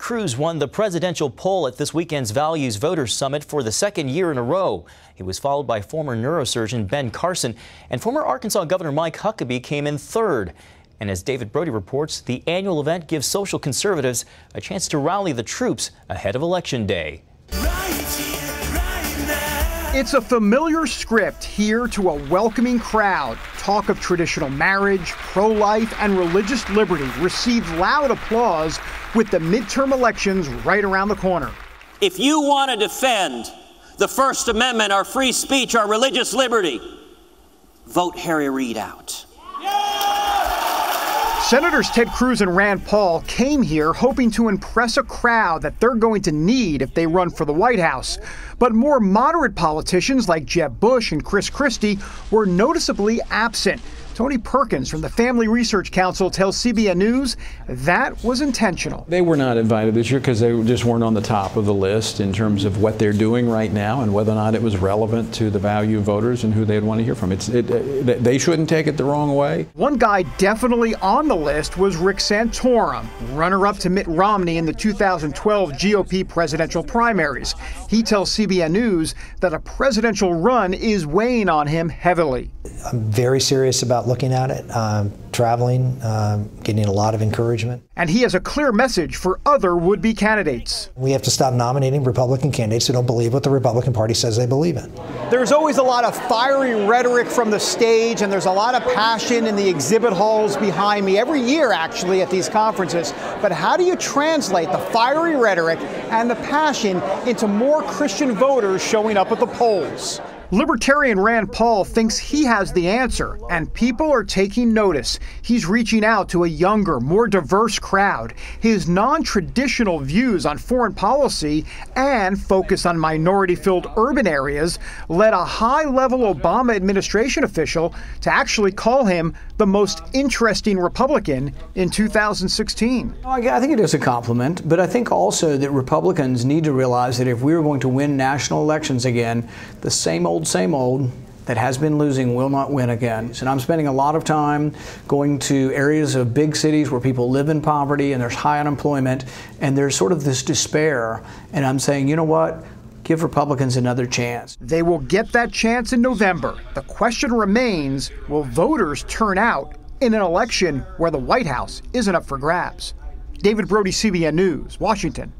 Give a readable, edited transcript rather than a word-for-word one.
Cruz won the presidential poll at this weekend's Values Voters Summit for the second year in a row. He was followed by former neurosurgeon Ben Carson, and former Arkansas Governor Mike Huckabee came in third. And as David Brody reports, the annual event gives social conservatives a chance to rally the troops ahead of Election Day. It's a familiar script here to a welcoming crowd. Talk of traditional marriage, pro-life, and religious liberty received loud applause with the midterm elections right around the corner. If you want to defend the First Amendment, our free speech, our religious liberty, vote Harry Reid out. Senators Ted Cruz and Rand Paul came here hoping to impress a crowd that they're going to need if they run for the White House. But more moderate politicians like Jeb Bush and Chris Christie were noticeably absent. Tony Perkins from the Family Research Council tells CBN News that was intentional. They were not invited this year because they just weren't on the top of the list in terms of what they're doing right now and whether or not it was relevant to the value voters and who they'd want to hear from. They shouldn't take it the wrong way. One guy definitely on the list was Rick Santorum, runner-up to Mitt Romney in the 2012 GOP presidential primaries. He tells CBN News that a presidential run is weighing on him heavily. I'm very serious about looking at it, traveling, getting a lot of encouragement. And he has a clear message for other would-be candidates. We have to stop nominating Republican candidates who don't believe what the Republican Party says they believe in. There's always a lot of fiery rhetoric from the stage, and there's a lot of passion in the exhibit halls behind me every year, actually, at these conferences. But how do you translate the fiery rhetoric and the passion into more Christian voters showing up at the polls? Libertarian Rand Paul thinks he has the answer, and people are taking notice. He's reaching out to a younger, more diverse crowd. His non-traditional views on foreign policy and focus on minority-filled urban areas led a high-level Obama administration official to actually call him the most interesting Republican in 2016. I think it is a compliment, but I think also that Republicans need to realize that if we are going to win national elections again, the same old that has been losing will not win again. And I'm spending a lot of time going to areas of big cities where people live in poverty and there's high unemployment and there's sort of this despair. And I'm saying, you know what? Give Republicans another chance. They will get that chance in November. The question remains, will voters turn out in an election where the White House isn't up for grabs? David Brody, CBN News, Washington.